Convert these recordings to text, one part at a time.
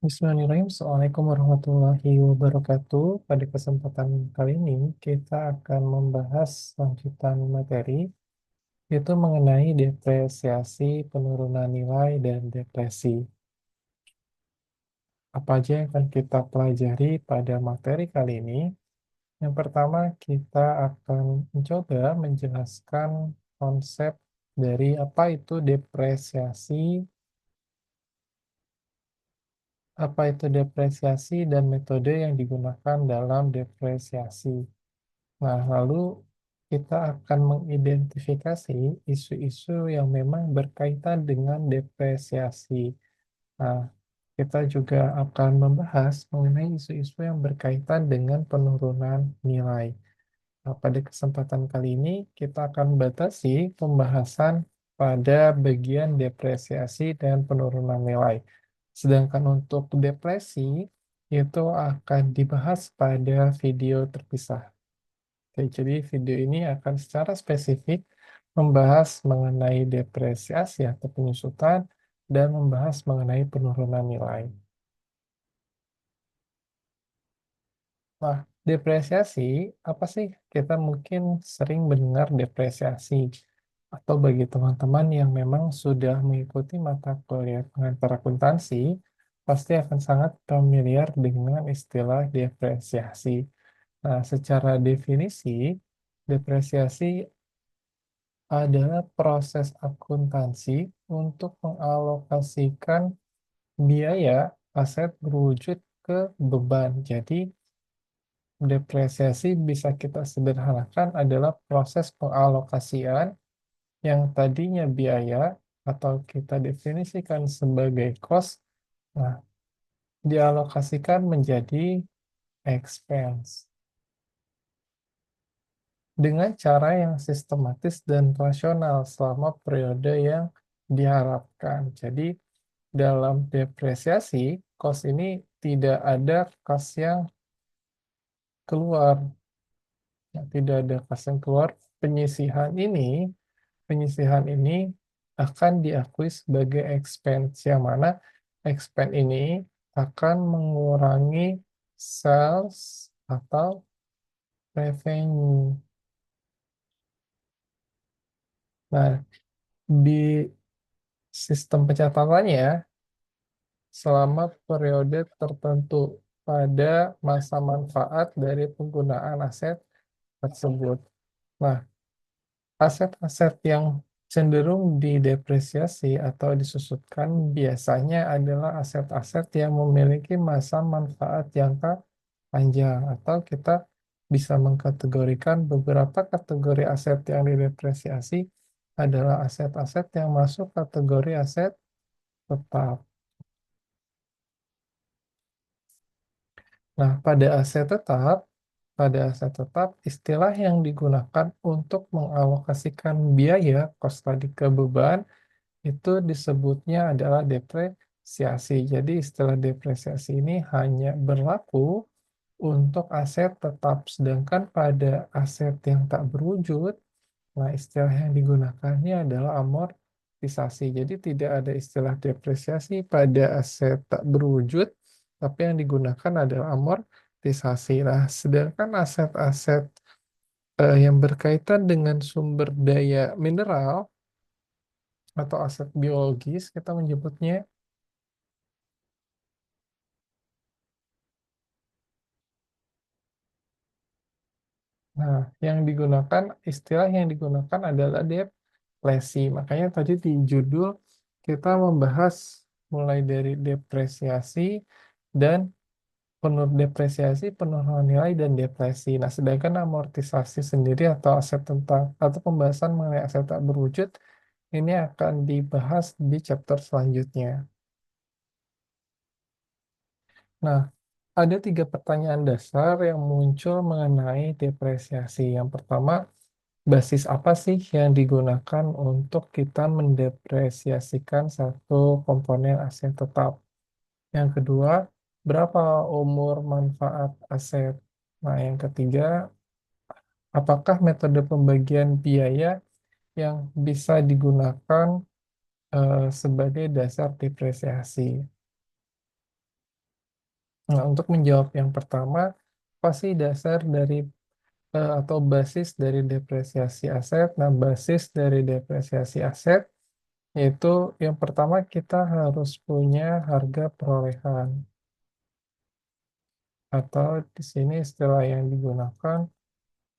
Bismillahirrahmanirrahim. Assalamualaikum warahmatullahi wabarakatuh. Pada kesempatan kali ini, kita akan membahas lanjutan materi, yaitu mengenai depresiasi, penurunan nilai, dan depresi. Apa aja yang akan kita pelajari pada materi kali ini? Yang pertama, kita akan mencoba menjelaskan konsep dari apa itu depresiasi, dan metode yang digunakan dalam depresiasi. Nah, lalu kita akan mengidentifikasi isu-isu yang memang berkaitan dengan depresiasi. Nah, kita juga akan membahas mengenai isu-isu yang berkaitan dengan penurunan nilai. Nah, pada kesempatan kali ini, kita akan batasi pembahasan pada bagian depresiasi dan penurunan nilai. Sedangkan untuk depresi, itu akan dibahas pada video terpisah. Oke, jadi video ini akan secara spesifik membahas mengenai depresiasi atau penyusutan dan membahas mengenai penurunan nilai. Nah, depresiasi, apa sih? Kita mungkin sering mendengar depresiasi. Atau bagi teman-teman yang memang sudah mengikuti mata kuliah pengantar akuntansi, pasti akan sangat familiar dengan istilah depresiasi. Nah, secara definisi, depresiasi adalah proses akuntansi untuk mengalokasikan biaya aset berwujud ke beban. Jadi, depresiasi bisa kita sederhanakan adalah proses pengalokasian yang tadinya biaya atau kita definisikan sebagai cost, nah, dialokasikan menjadi expense dengan cara yang sistematis dan rasional selama periode yang diharapkan. Jadi, dalam depresiasi, cost ini tidak ada cost yang keluar. Nah, tidak ada cost yang keluar. Penyisihan ini, penyisihan ini akan diakui sebagai expense, yang mana expense ini akan mengurangi sales atau revenue. Nah, di sistem pencatatannya, selama periode tertentu pada masa manfaat dari penggunaan aset tersebut. Nah, aset-aset yang cenderung didepresiasi atau disusutkan biasanya adalah aset-aset yang memiliki masa manfaat jangka panjang, atau kita bisa mengkategorikan beberapa kategori aset yang didepresiasi adalah aset-aset yang masuk kategori aset tetap. Nah, pada aset tetap, istilah yang digunakan untuk mengalokasikan biaya kos tadi ke beban itu disebutnya adalah depresiasi. Jadi istilah depresiasi ini hanya berlaku untuk aset tetap, sedangkan pada aset yang tak berwujud, nah istilah yang digunakannya adalah amortisasi. Jadi tidak ada istilah depresiasi pada aset tak berwujud, tapi yang digunakan adalah amortisasi. Nah, sedangkan aset-aset yang berkaitan dengan sumber daya mineral atau aset biologis, kita menyebutnya. Nah, istilah yang digunakan adalah depresi. Makanya tadi di judul kita membahas mulai dari depresiasi dan depresiasi, penurunan nilai, dan depresi. Nah, sedangkan amortisasi sendiri atau pembahasan mengenai aset tak berwujud ini akan dibahas di chapter selanjutnya. Nah, ada 3 pertanyaan dasar yang muncul mengenai depresiasi. Yang pertama, basis apa sih yang digunakan untuk kita mendepresiasikan satu komponen aset tetap? Yang kedua, berapa umur manfaat aset? Nah, yang ketiga, apakah metode pembagian biaya yang bisa digunakan sebagai dasar depresiasi? Nah, untuk menjawab yang pertama, pasti dasar dari atau basis dari depresiasi aset. Nah, basis dari depresiasi aset yaitu yang pertama kita harus punya harga perolehan atau di sini istilah yang digunakan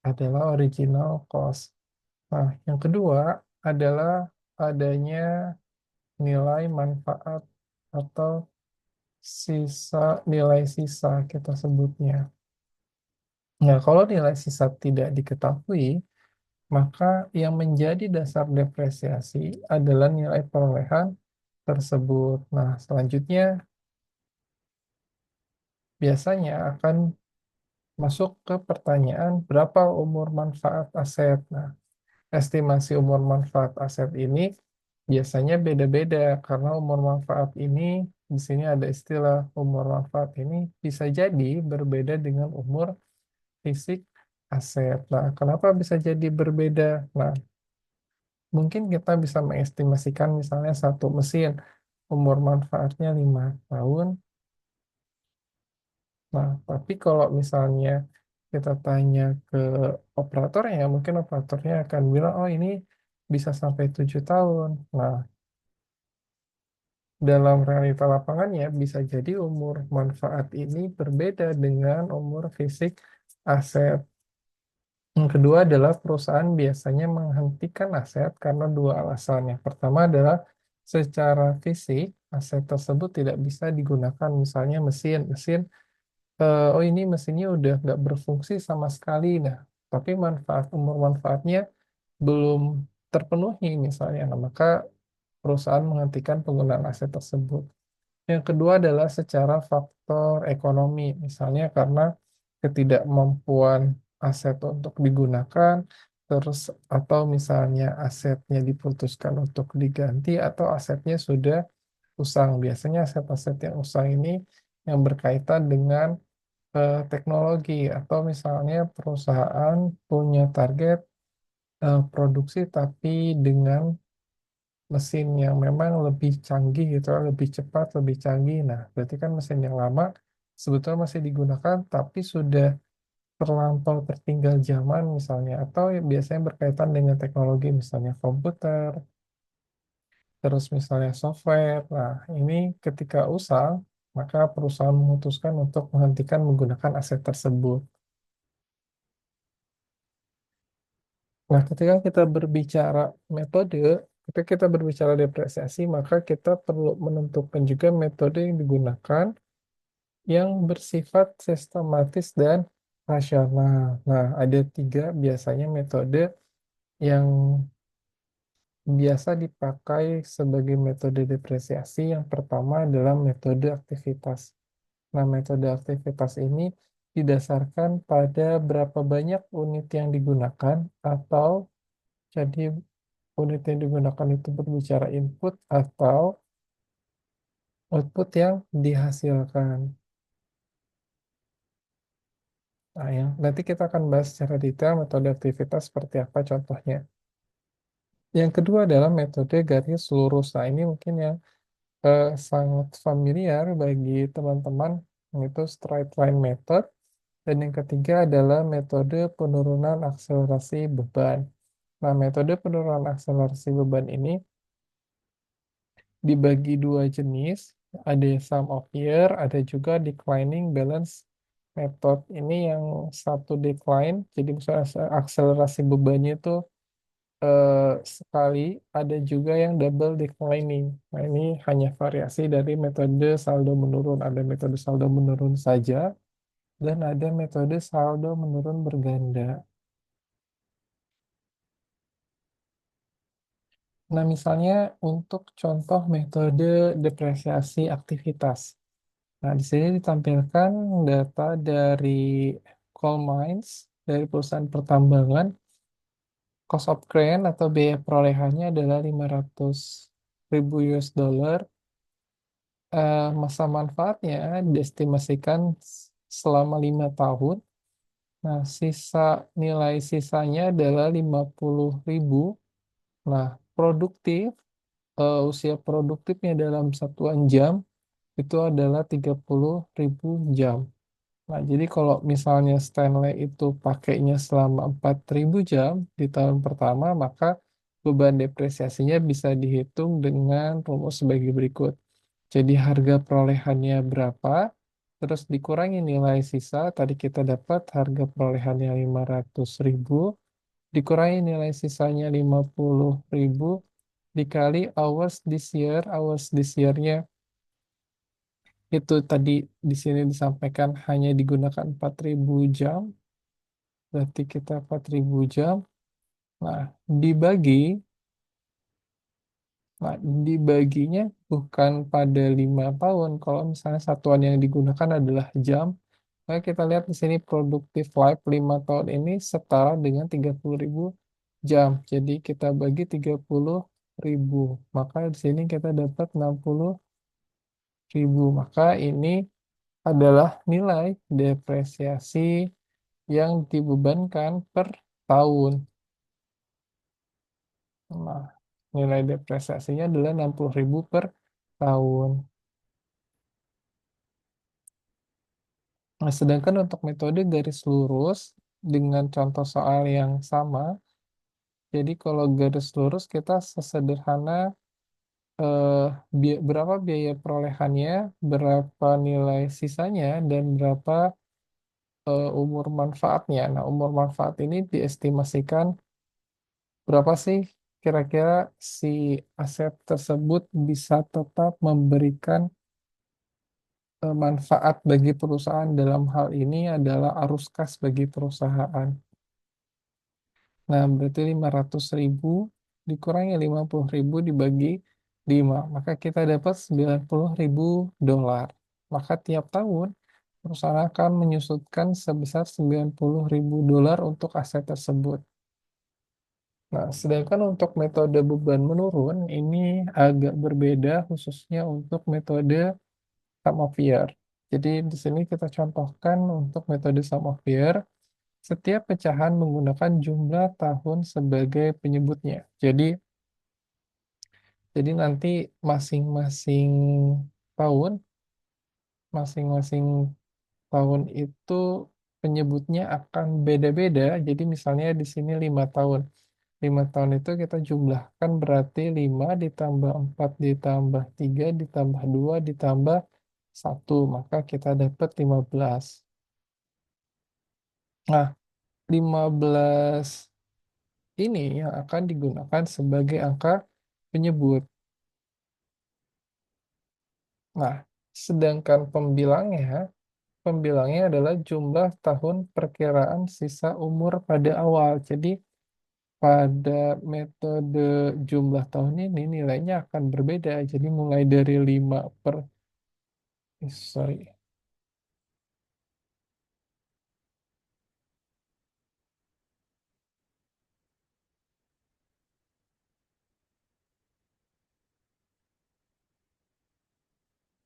adalah original cost. Nah, yang kedua adalah adanya nilai manfaat atau nilai sisa kita sebutnya. Nah, kalau nilai sisa tidak diketahui, maka yang menjadi dasar depresiasi adalah nilai perolehan tersebut. Nah, selanjutnya biasanya akan masuk ke pertanyaan berapa umur manfaat aset. Nah, estimasi umur manfaat aset ini biasanya beda-beda karena umur manfaat ini di sini ada istilah umur manfaat ini bisa jadi berbeda dengan umur fisik aset. Nah, kenapa bisa jadi berbeda? Nah, mungkin kita bisa mengestimasikan misalnya satu mesin umur manfaatnya 5 tahun. Nah, tapi kalau misalnya kita tanya ke operatornya, mungkin operatornya akan bilang, oh ini bisa sampai 7 tahun. Nah, dalam realita lapangannya bisa jadi umur manfaat ini berbeda dengan umur fisik aset. Yang kedua adalah perusahaan biasanya menghentikan aset karena dua alasan. Yang pertama adalah secara fisik aset tersebut tidak bisa digunakan, misalnya mesin, oh ini mesinnya udah nggak berfungsi sama sekali. Nah, tapi umur manfaatnya belum terpenuhi misalnya. Nah, maka perusahaan menghentikan penggunaan aset tersebut. Yang kedua adalah secara faktor ekonomi, misalnya karena ketidakmampuan aset untuk digunakan, terus atau misalnya asetnya diputuskan untuk diganti atau asetnya sudah usang. Biasanya aset-aset yang usang ini yang berkaitan dengan teknologi atau misalnya perusahaan punya target produksi tapi dengan mesin yang memang lebih canggih gitu, lebih cepat, lebih canggih. Nah, berarti kan mesin yang lama sebetulnya masih digunakan tapi sudah terlampau tertinggal zaman misalnya atau yang biasanya berkaitan dengan teknologi misalnya komputer, terus misalnya software. Nah, ini ketika usang, maka perusahaan memutuskan untuk menghentikan menggunakan aset tersebut. Nah, ketika kita berbicara depresiasi, maka kita perlu menentukan juga metode yang digunakan yang bersifat sistematis dan rasional. Nah, ada tiga biasanya metode yang biasa dipakai sebagai metode depresiasi. Yang pertama adalah metode aktivitas. Nah, metode aktivitas ini didasarkan pada berapa banyak unit yang digunakan atau jadi unit yang digunakan itu berbicara input atau output yang dihasilkan. Nah, nanti kita akan bahas secara detail metode aktivitas seperti apa contohnya. Yang kedua adalah metode garis lurus. Nah, ini mungkin yang sangat familiar bagi teman-teman, yaitu straight line method. Dan yang ketiga adalah metode penurunan akselerasi beban. Nah, metode penurunan akselerasi beban ini dibagi dua jenis, ada sum of year, ada juga declining balance method. Ini yang satu decline, jadi misalnya akselerasi bebannya itu sekali, ada juga yang double declining. Nah, ini hanya variasi dari metode saldo menurun. Ada metode saldo menurun saja, dan ada metode saldo menurun berganda. Nah, misalnya untuk contoh metode depresiasi aktivitas. Nah, di sini ditampilkan data dari coal mines, dari perusahaan pertambangan. Cost of crane atau biaya perolehannya adalah 500 ribu US dollar. Masa manfaatnya diestimasikan selama 5 tahun. Nah, nilai sisanya adalah 50 ribu. Nah, usia produktifnya dalam satuan jam itu adalah 30.000 jam. Nah, jadi kalau misalnya Stanley itu pakainya selama 4.000 jam di tahun pertama, maka beban depresiasinya bisa dihitung dengan rumus sebagai berikut. Jadi harga perolehannya berapa, terus dikurangi nilai sisa, tadi kita dapat harga perolehannya 500.000, dikurangi nilai sisanya 50.000, dikali hours this year-nya itu tadi di sini disampaikan hanya digunakan 4.000 jam, berarti kita 4.000 jam. Nah, dibagi, nah, dibaginya bukan pada 5 tahun. Kalau misalnya satuan yang digunakan adalah jam, maka kita lihat di sini productive life 5 tahun ini setara dengan 30.000 jam. Jadi kita bagi 30.000, maka di sini kita dapat 60.000. Maka ini adalah nilai depresiasi yang dibebankan per tahun. Nah, nilai depresiasinya adalah 60.000 per tahun. Nah, sedangkan untuk metode garis lurus dengan contoh soal yang sama, jadi kalau garis lurus kita sesederhana eh, berapa biaya perolehannya, berapa nilai sisanya, dan berapa umur manfaatnya. Nah, umur manfaat ini diestimasikan berapa sih kira-kira si aset tersebut bisa tetap memberikan manfaat bagi perusahaan. Dalam hal ini adalah arus kas bagi perusahaan. Nah, berarti 500.000 dikurangi 50.000 dibagi 5, maka kita dapat 90.000 dolar. Maka tiap tahun perusahaan akan menyusutkan sebesar 90.000 dolar untuk aset tersebut. Nah, sedangkan untuk metode beban menurun ini agak berbeda khususnya untuk metode sum of year. Jadi di sini kita contohkan untuk metode sum of year, setiap pecahan menggunakan jumlah tahun sebagai penyebutnya. Jadi nanti masing-masing tahun, masing-masing tahun itu penyebutnya akan beda-beda. Jadi misalnya di sini 5 tahun. 5 tahun itu kita jumlahkan berarti 5 ditambah 4 ditambah 3 ditambah 2 ditambah 1. Maka kita dapat 15. Nah, 15 ini yang akan digunakan sebagai angka penyebut. Nah, sedangkan pembilangnya adalah jumlah tahun perkiraan sisa umur pada awal. Jadi pada metode jumlah tahun ini nilainya akan berbeda. Jadi mulai dari 5 per, sorry,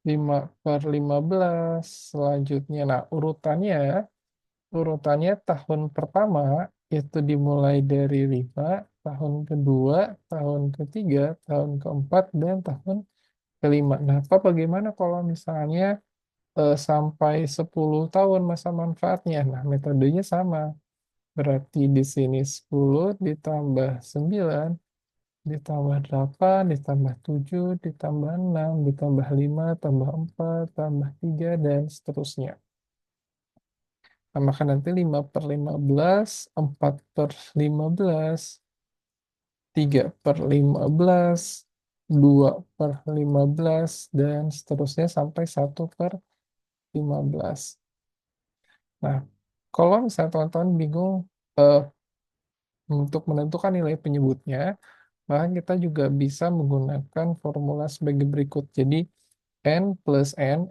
5/15 selanjutnya. Nah, urutannya tahun pertama itu dimulai dari 5, tahun kedua, tahun ketiga, tahun keempat, dan tahun kelima. Nah, Pak, bagaimana kalau misalnya sampai 10 tahun masa manfaatnya? Nah, metodenya sama. Berarti di sini 10 ditambah 9 ditambah 8 ditambah 7 ditambah 6 ditambah 5 tambah 4 tambah 3 dan seterusnya. Nah, maka nanti 5/15, 4/15, 3/15, 2/15, dan seterusnya sampai 1/15. Nah, kalau misalnya teman-teman bingung eh, untuk menentukan nilai penyebutnya, maka kita juga bisa menggunakan formula sebagai berikut. Jadi, N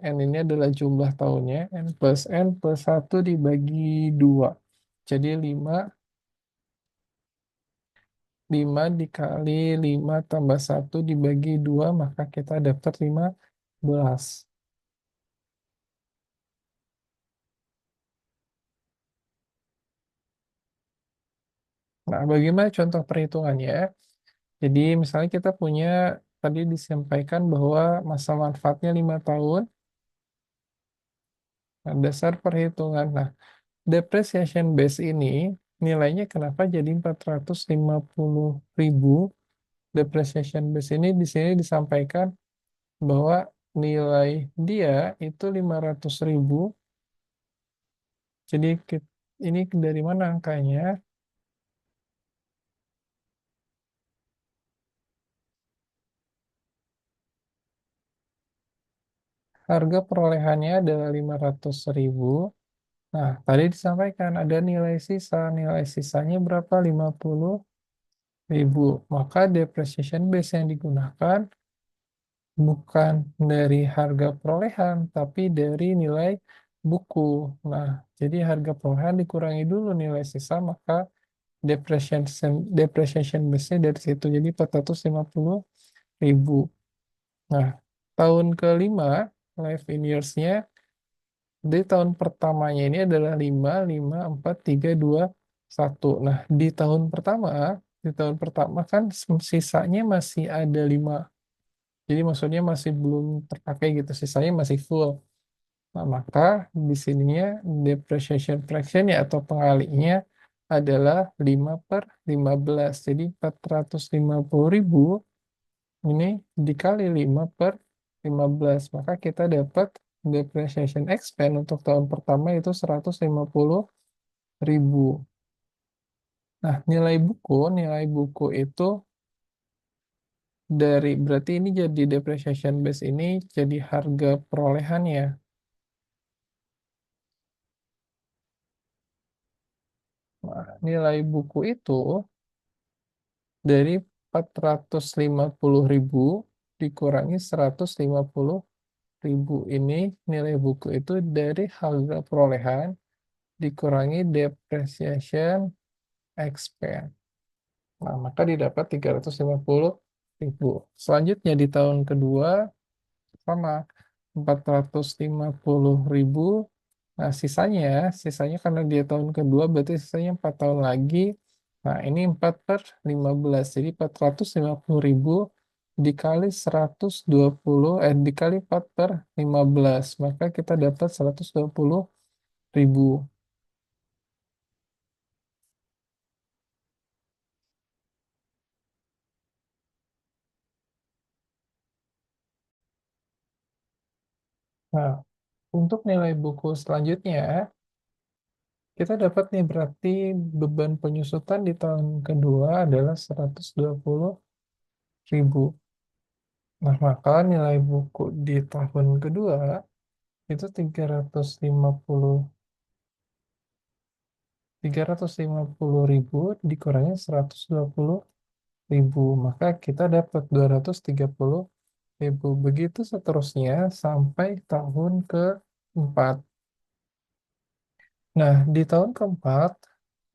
ini adalah jumlah tahunnya, N+1 dibagi 2. Jadi 5 dikali 5 tambah 1 dibagi 2, maka kita dapat 15. Nah, bagaimana contoh perhitungannya? Jadi misalnya kita punya tadi disampaikan bahwa masa manfaatnya 5 tahun. Nah, dasar perhitungan. Nah, depreciation base ini nilainya kenapa jadi 450.000? Depreciation base ini di sini disampaikan bahwa nilai dia itu 500.000. Jadi ini dari mana angkanya? Harga perolehannya adalah 500.000. Nah, tadi disampaikan ada nilai sisa. Nilai sisanya berapa? 50.000. Maka depreciation base yang digunakan bukan dari harga perolehan, tapi dari nilai buku. Nah, jadi harga perolehan dikurangi dulu nilai sisa, maka depreciation base-nya dari situ. Jadi 450.000. Nah, tahun kelima, life in years-nya, di tahun pertamanya ini adalah 5, 5, 4, 3, 2, 1. Nah, di tahun pertama kan sisanya masih ada 5. Jadi maksudnya masih belum terpakai gitu, sisanya masih full. Nah, maka di sininya depreciation fraction-nya atau pengalinya adalah 5/15. Jadi 450.000 ini dikali 5/15. Maka kita dapat depreciation expense untuk tahun pertama itu 150.000. Nah, nilai buku itu berarti ini jadi depreciation base ini jadi harga perolehannya. Nah, nilai buku itu dari 450.000 dikurangi 150.000 ini nilai buku itu dari harga perolehan dikurangi depreciation expense. Nah, maka didapat 350.000. Selanjutnya di tahun kedua sama 450.000. Nah, sisanya karena dia tahun kedua berarti sisanya 4 tahun lagi. Nah, ini 4/15. Jadi 450.000 dikali dikali 4/15. Maka kita dapat 120.000. Nah, untuk nilai buku selanjutnya, kita dapat nih berarti beban penyusutan di tahun kedua adalah 120.000. Nah, maka nilai buku di tahun kedua itu 350.000 dikurangi 120.000. Maka kita dapat 230.000. Begitu seterusnya sampai tahun keempat. Nah, di tahun keempat,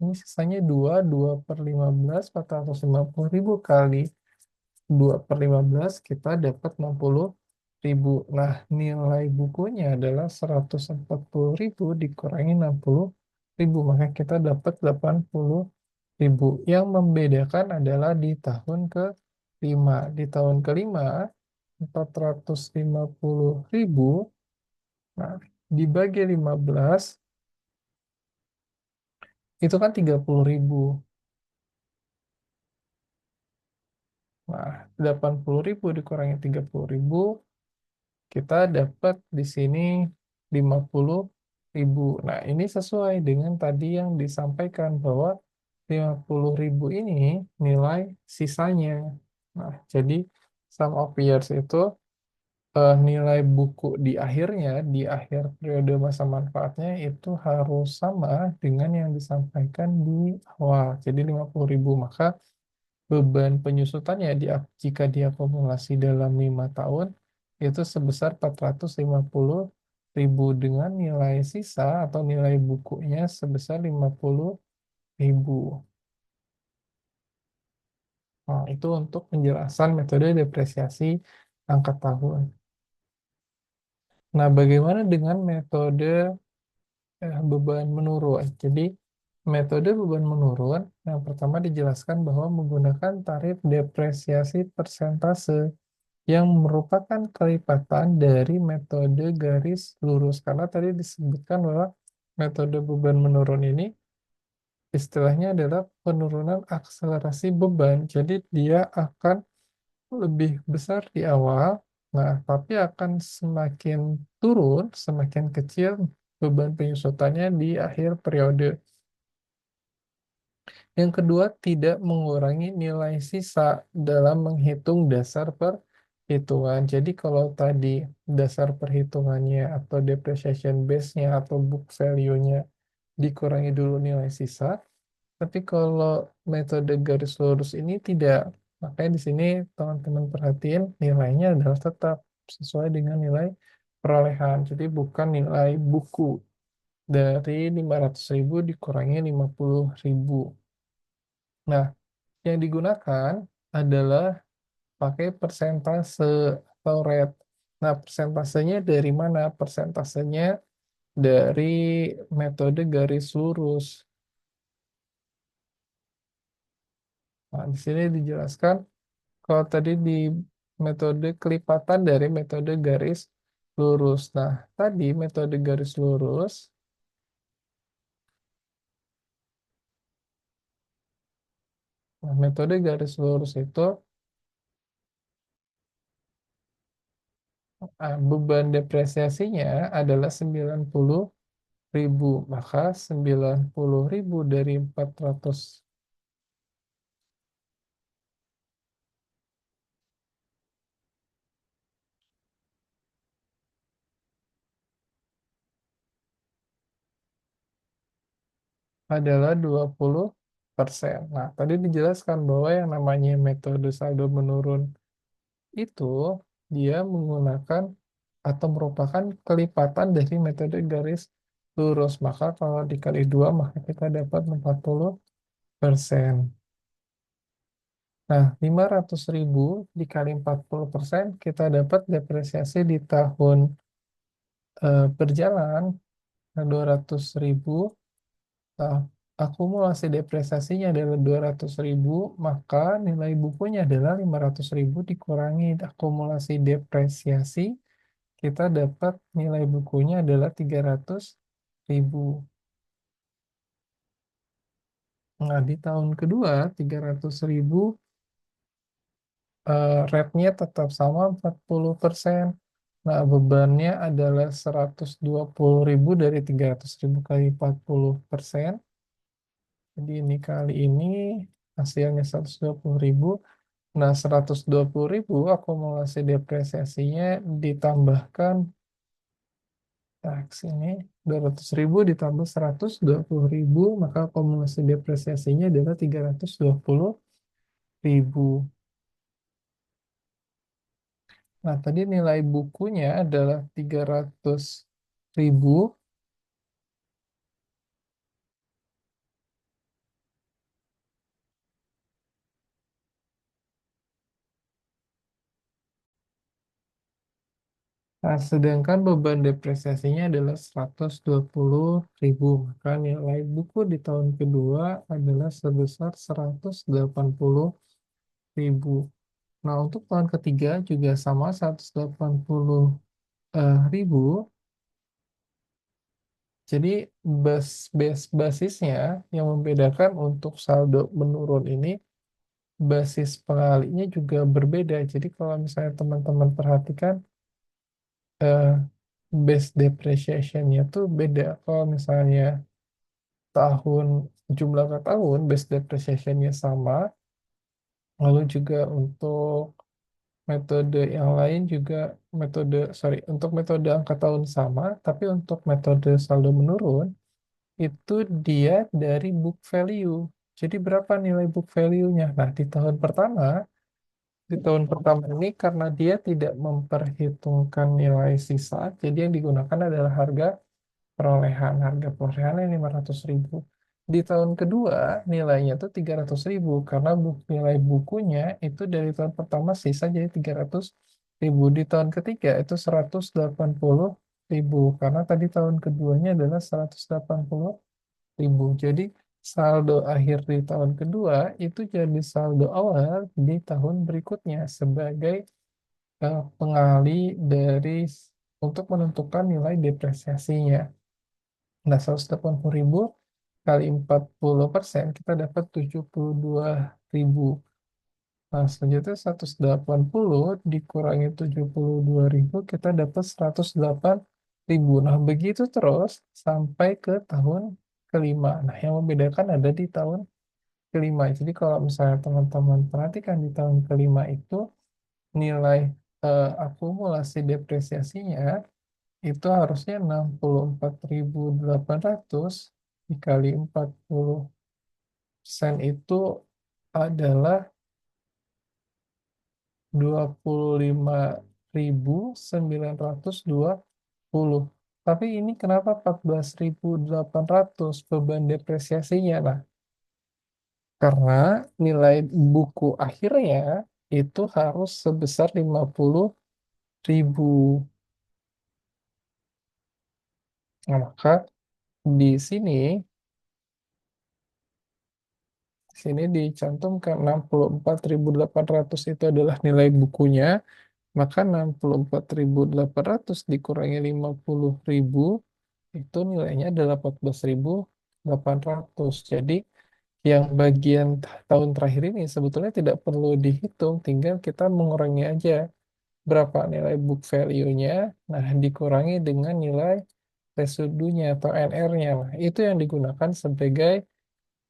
ini sisanya 2/15, 450.000 kali 2/15, kita dapat 60.000. Nah, nilai bukunya adalah 140.000 dikurangi 60.000, maka kita dapat 80.000. Yang membedakan adalah di tahun kelima. Di tahun kelima, 450.000, nah, dibagi 15, itu kan 30.000. Nah, 80.000 dikurangi 30.000, kita dapat di sini 50.000. Nah, ini sesuai dengan tadi yang disampaikan bahwa 50.000 ini nilai sisanya. Nah, jadi sum of years itu nilai buku di akhirnya, di akhir periode masa manfaatnya itu harus sama dengan yang disampaikan di awal. Jadi 50.000, maka beban penyusutannya jika diakumulasi dalam 5 tahun itu sebesar 450.000 dengan nilai sisa atau nilai bukunya sebesar 50.000. Nah, itu untuk penjelasan metode depresiasi angka tahun. Nah, bagaimana dengan metode beban menurun? Jadi, metode beban menurun yang pertama dijelaskan bahwa menggunakan tarif depresiasi persentase. yang merupakan kelipatan dari metode garis lurus. Karena tadi disebutkan bahwa metode beban menurun ini istilahnya adalah penurunan akselerasi beban. Jadi dia akan lebih besar di awal, nah tapi akan semakin turun, semakin kecil beban penyusutannya di akhir periode. Yang kedua, tidak mengurangi nilai sisa dalam menghitung dasar perhitungan. Jadi kalau tadi dasar perhitungannya atau depreciation base-nya atau book value-nya dikurangi dulu nilai sisa, tapi kalau metode garis lurus ini tidak. Makanya di sini teman-teman perhatiin nilainya adalah tetap sesuai dengan nilai perolehan. Jadi bukan nilai buku dari 500.000 dikurangi 50.000. Nah, yang digunakan adalah pakai persentase atau rate. Nah, persentasenya dari mana? Persentasenya dari metode garis lurus. Nah, di sini dijelaskan kalau tadi di metode kelipatan dari metode garis lurus. Nah, tadi metode garis lurus, nah, metode garis lurus itu beban depresiasinya adalah 90.000. Maka 90.000 dari 400 adalah 20%. Nah, tadi dijelaskan bahwa yang namanya metode saldo menurun itu dia menggunakan atau merupakan kelipatan dari metode garis lurus. Maka kalau dikali 2 maka kita dapat 40%. Nah, 500.000 dikali 40% kita dapat depresiasi di tahun berjalan 200.000. Nah, akumulasi depresiasinya adalah 200.000, maka nilai bukunya adalah 500.000 dikurangi akumulasi depresiasi, kita dapat nilai bukunya adalah 300.000. Nah, di tahun kedua, 300.000, rate-nya tetap sama 40%. Nah, bebannya adalah 120.000 dari 300.000 kali 40%. Jadi ini kali ini hasilnya 120.000. Nah, 120.000 akumulasi depresiasinya ditambahkan ini 200.000 ditambah 120.000, maka akumulasi depresiasinya adalah 320.000. Nah, tadi nilai bukunya adalah 300.000. Nah, sedangkan beban depresiasinya adalah 120.000. Maka nilai buku di tahun kedua adalah sebesar 180.000. Nah, untuk tahun ketiga juga sama 180.000. Jadi basisnya yang membedakan untuk saldo menurun ini, basis pengalinya juga berbeda. Jadi kalau misalnya teman-teman perhatikan, eh, base depreciation-nya tuh beda. Kalau misalnya tahun jumlah ke tahun, base depreciation-nya sama. Lalu juga untuk metode yang lain juga untuk metode angka tahun sama, tapi untuk metode saldo menurun itu dia dari book value. Jadi berapa nilai book value-nya? Nah, di tahun pertama ini karena dia tidak memperhitungkan nilai sisa, jadi yang digunakan adalah harga perolehan. Harga perolehannya 500.000. Di tahun kedua nilainya tuh 300.000 karena nilai bukunya itu dari tahun pertama sisa jadi 300.000. Di tahun ketiga itu 180.000 karena tadi tahun keduanya adalah 180.000. Jadi saldo akhir di tahun kedua itu jadi saldo awal di tahun berikutnya sebagai pengali dari untuk menentukan nilai depresiasinya. Nah, 180.000 kali 40% kita dapat 72.000. Nah, selanjutnya 180 dikurangi 72.000 kita dapat 108.000. Nah, begitu terus sampai ke tahun kelima. Nah, yang membedakan ada di tahun kelima. Jadi kalau misalnya teman-teman perhatikan di tahun kelima itu nilai akumulasi depresiasinya itu harusnya 64.800 dikali 40% itu adalah 25.920. Tapi ini kenapa 14.800 beban depresiasinya? Nah, karena nilai buku akhirnya itu harus sebesar 50.000. Nah, maka di sini sini dicantumkan 64.800 itu adalah nilai bukunya, maka 64.800 dikurangi 50.000 itu nilainya adalah 14.800. Jadi yang bagian tahun terakhir ini sebetulnya tidak perlu dihitung, tinggal kita mengurangi aja berapa nilai book value-nya, nah dikurangi dengan nilai residunya atau NR-nya. Nah, itu yang digunakan sebagai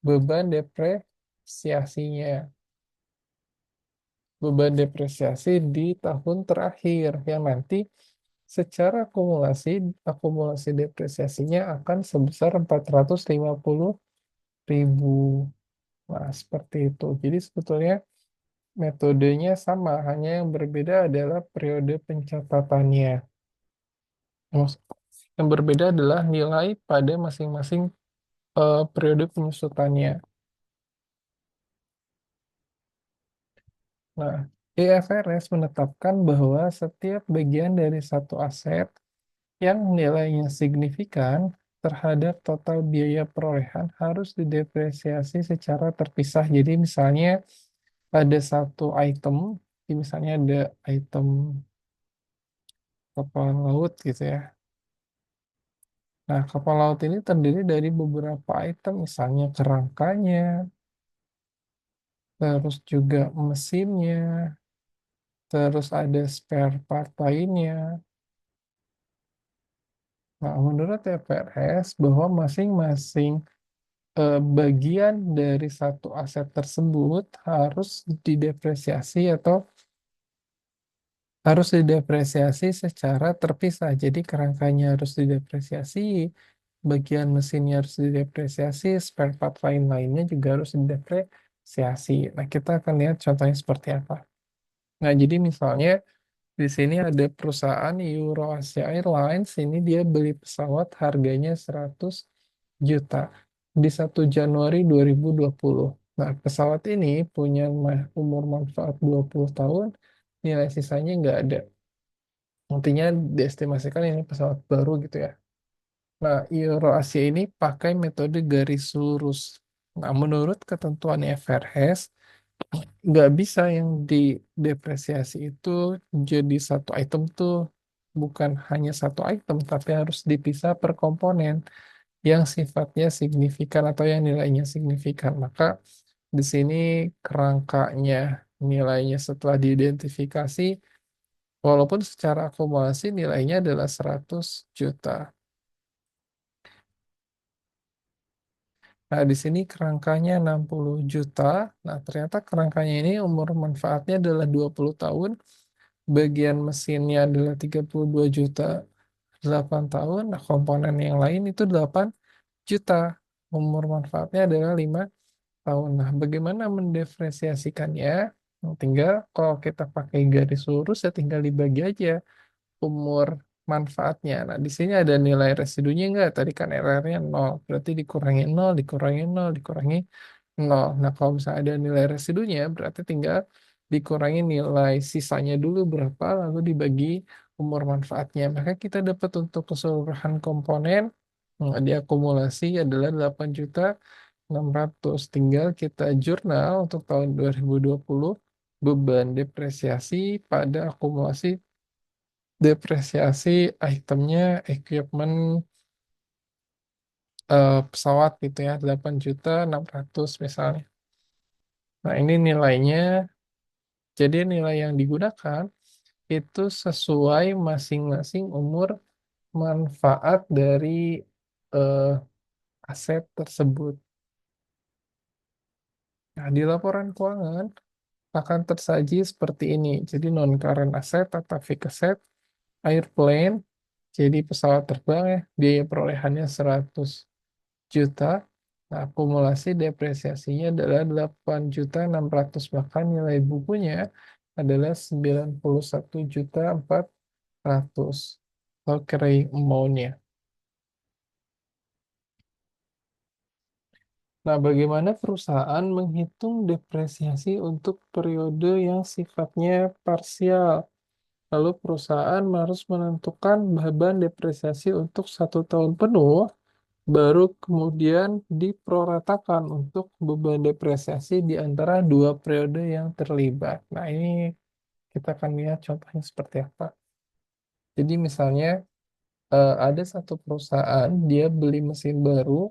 beban depresiasinya. Beban depresiasi di tahun terakhir yang nanti secara akumulasi akumulasi depresiasinya akan sebesar 450.000. Nah, seperti itu. Jadi sebetulnya metodenya sama, hanya yang berbeda adalah periode pencatatannya. Yang berbeda adalah nilai pada masing-masing periode penyusutannya. Nah, IFRS menetapkan bahwa setiap bagian dari satu aset yang nilainya signifikan terhadap total biaya perolehan harus didepresiasi secara terpisah. Jadi misalnya ada satu item, misalnya ada item kapal laut gitu ya. Nah, kapal laut ini terdiri dari beberapa item, misalnya kerangkanya, terus juga mesinnya, terus ada spare part lainnya. Nah, menurut TPRS bahwa masing-masing bagian dari satu aset tersebut harus didepresiasi atau harus didepresiasi secara terpisah. Jadi kerangkanya harus didepresiasi, bagian mesinnya harus didepresiasi, spare part lain-lainnya juga harus didepresiasi. Nah, kita akan lihat contohnya seperti apa. Nah, jadi misalnya di sini ada perusahaan EuroAsia Airlines, ini dia beli pesawat harganya 100 juta di 1 Januari 2020. Nah, pesawat ini punya umur manfaat 20 tahun, nilai sisanya nggak ada. Artinya diestimasikan ini pesawat baru gitu ya. Nah, EuroAsia ini pakai metode garis lurus. Nah, menurut ketentuan FRS, nggak bisa yang didepresiasi itu jadi satu item tuh bukan hanya satu item, tapi harus dipisah per komponen yang sifatnya signifikan atau yang nilainya signifikan. Maka di sini kerangkanya nilainya setelah diidentifikasi, walaupun secara akumulasi nilainya adalah 100 juta. Nah, di sini kerangkanya 60 juta. Nah, ternyata kerangkanya ini umur manfaatnya adalah 20 tahun. Bagian mesinnya adalah 32 juta 8 tahun. Nah, komponen yang lain itu 8 juta. Umur manfaatnya adalah 5 tahun. Nah, bagaimana mendepresiasikannya? Nah, tinggal kalau kita pakai garis lurus ya tinggal dibagi aja umur manfaatnya. Nah, di sini ada nilai residunya enggak? Tadi kan RR-nya 0. Berarti dikurangi 0, dikurangi 0, dikurangi 0. Nah, kalau misalnya ada nilai residunya, berarti tinggal dikurangi nilai sisanya dulu berapa, lalu dibagi umur manfaatnya. Maka kita dapat untuk keseluruhan komponen diakumulasi adalah 8.600.000. Tinggal kita jurnal untuk tahun 2020 beban depresiasi pada akumulasi depresiasi itemnya, equipment pesawat gitu ya, 8.600.000 misalnya. Nah, ini nilainya, jadi nilai yang digunakan itu sesuai masing-masing umur manfaat dari eh, aset tersebut. Nah, di laporan keuangan akan tersaji seperti ini. Jadi non-current asset atau fixed asset, airplane, jadi pesawat terbang ya, biaya perolehannya 100 juta. Nah, akumulasi depresiasinya adalah 8.600.000, maka nilai bukunya adalah 91.400.000 atau carrying amount-nya. Nah, bagaimana perusahaan menghitung depresiasi untuk periode yang sifatnya parsial? Lalu perusahaan harus menentukan beban depresiasi untuk 1 tahun penuh, baru kemudian diproratakan untuk beban depresiasi di antara 2 periode yang terlibat. Nah, ini kita akan lihat contohnya seperti apa. Jadi misalnya ada satu perusahaan, dia beli mesin baru.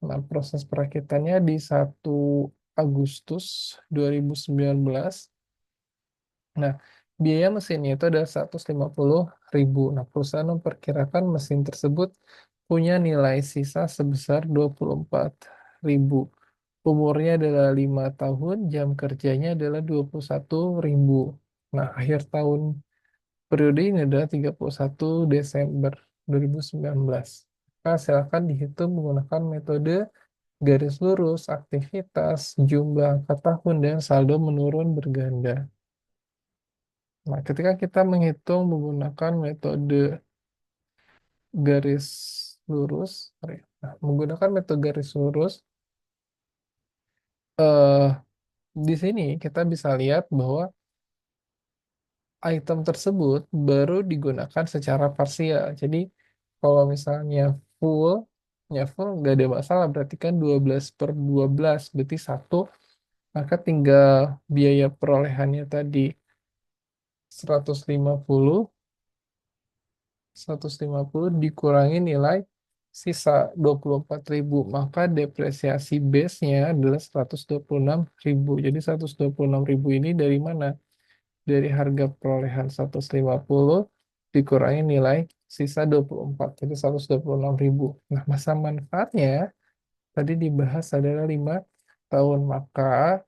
Nah, proses perakitannya di 1 Agustus 2019. Nah, biaya mesinnya itu ada 150.000. Nah, perusahaan memperkirakan mesin tersebut punya nilai sisa sebesar 24.000. Umurnya adalah 5 tahun, jam kerjanya adalah 21.000. Nah, akhir tahun periode ini adalah 31 Desember 2019. Maka silakan dihitung menggunakan metode garis lurus, aktivitas, jumlah angka tahun, dan saldo menurun berganda. Nah, ketika kita menghitung menggunakan metode garis lurus, sorry. Nah, menggunakan metode garis lurus, eh, di sini kita bisa lihat bahwa item tersebut baru digunakan secara parsial. Jadi, kalau misalnya full, ya full nggak ada masalah, berarti kan 12/12, berarti satu, maka tinggal biaya perolehannya tadi 150, 150 dikurangi nilai sisa 24.000, maka depresiasi base-nya adalah 126.000. Jadi 126.000 ini dari mana? Dari harga perolehan 150 dikurangi nilai sisa 24, jadi 126.000. Nah, masa manfaatnya tadi dibahas adalah 5 tahun, maka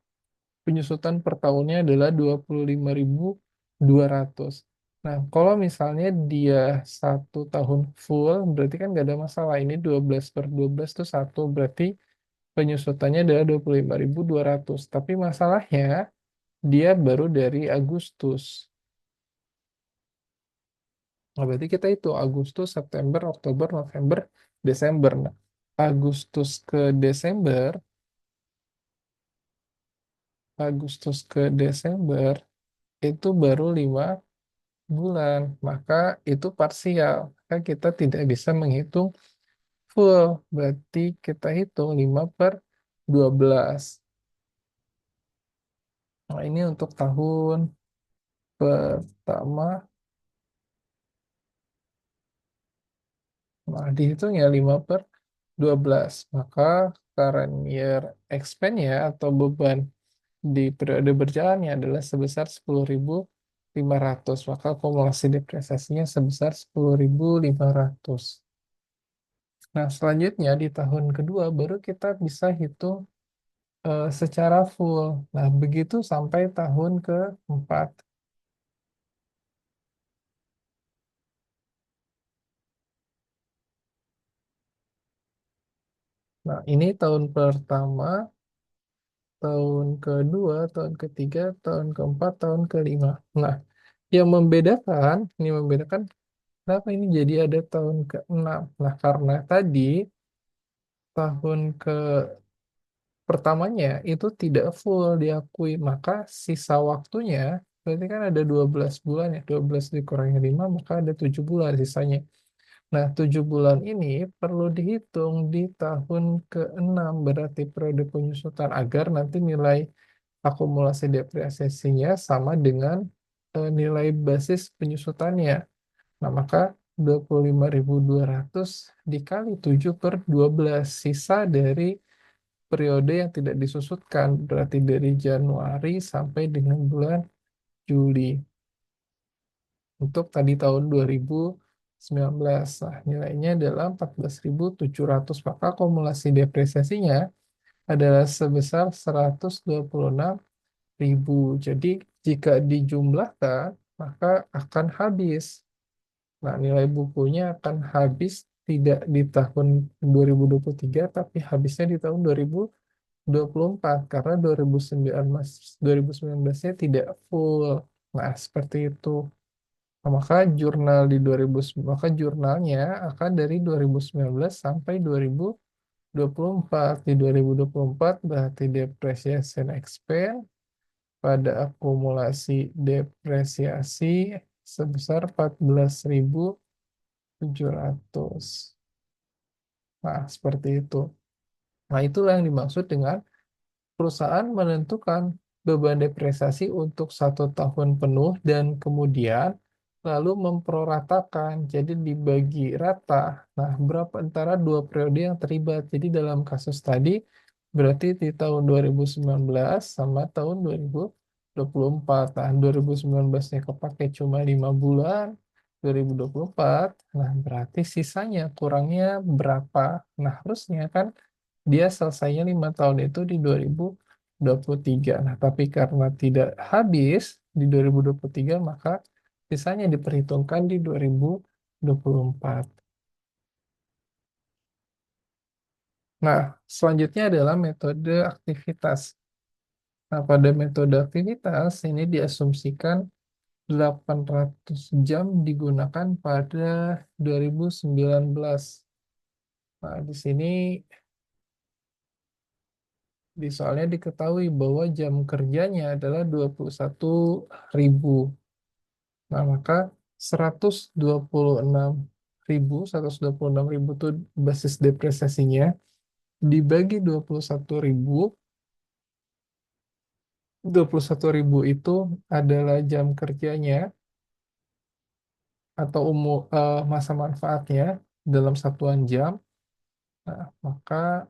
penyusutan per tahunnya adalah 25.200. Nah, kalau misalnya dia 1 tahun full, berarti kan nggak ada masalah. Ini 12/12 itu satu, berarti penyusutannya adalah 25.200. Tapi masalahnya, dia baru dari Agustus. Nah, berarti kita itu Agustus, September, Oktober, November, Desember. Nah, Agustus ke Desember, Agustus ke Desember itu baru 5 bulan, maka itu parsial. Maka kita tidak bisa menghitung full, berarti kita hitung 5/12. Nah, ini untuk tahun pertama, nah dihitung ya 5/12. Maka current year expense-nya atau beban di periode berjalannya adalah sebesar 10.500. Maka akumulasi depresiasinya sebesar 10.500. Nah, selanjutnya di tahun kedua baru kita bisa hitung secara full. Nah, begitu sampai tahun keempat. Nah, ini tahun pertama, tahun kedua, tahun ketiga, tahun keempat, tahun kelima. Nah, yang membedakan, ini membedakan kenapa ini jadi ada tahun keenam. Nah, karena tadi tahun ke pertamanya itu tidak full diakui, maka sisa waktunya berarti kan ada 12 bulan ya, 12 dikurangi 5 maka ada 7 bulan sisanya. Nah, 7 bulan ini perlu dihitung di tahun ke-6, berarti periode penyusutan, agar nanti nilai akumulasi depresiasinya sama dengan nilai basis penyusutannya. Nah, maka 25.200 dikali 7 per 12 sisa dari periode yang tidak disusutkan, berarti dari Januari sampai dengan bulan Juli. Untuk tadi tahun 2019, nah, nilainya adalah 14.700, maka akumulasi depresiasinya adalah sebesar 126.000. Jadi jika dijumlahkan, maka akan habis. Nah, nilai bukunya akan habis tidak di tahun 2023, tapi habisnya di tahun 2024, karena 2019-nya tidak full. Nah, seperti itu. Nah, maka jurnalnya akan dari 2019 sampai 2024. Di 2024 berarti depreciation expense pada akumulasi depresiasi sebesar 14.700. Nah, seperti itu. Nah, itulah yang dimaksud dengan perusahaan menentukan beban depresiasi untuk 1 tahun penuh dan kemudian lalu memproratakan, jadi dibagi rata. Nah, berapa antara dua periode yang terlibat. Jadi dalam kasus tadi berarti di tahun 2019 sama tahun 2024. Nah, 2019-nya kepake cuma 5 bulan, 2024. Nah, berarti sisanya kurangnya berapa? Nah, harusnya kan dia selesainya 5 tahun itu di 2023. Nah, tapi karena tidak habis di 2023, maka sisanya diperhitungkan di 2024. Nah, selanjutnya adalah metode aktivitas. Nah, pada metode aktivitas ini diasumsikan 800 jam digunakan pada 2019. Nah, di sini di soalnya diketahui bahwa jam kerjanya adalah 21.000. Nah, maka 126.000 itu basis depresiasinya dibagi 21.000. 21.000 itu adalah jam kerjanya atau masa manfaatnya dalam satuan jam. Nah, maka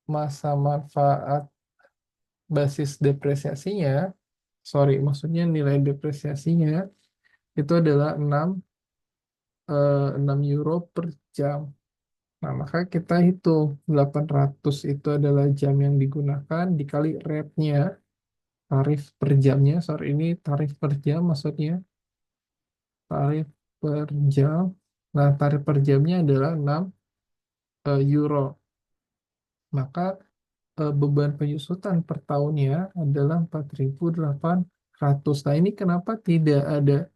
masa manfaat basis depresiasinya, sorry, maksudnya nilai depresiasinya itu adalah 6 euro per jam. Nah, maka kita hitung 800 itu adalah jam yang digunakan dikali rate-nya, tarif per jamnya. Sorry, ini tarif per jam maksudnya, tarif per jam. Nah, tarif per jamnya adalah 6 euro. Maka beban penyusutan per tahunnya adalah 4.800. Nah, ini kenapa tidak ada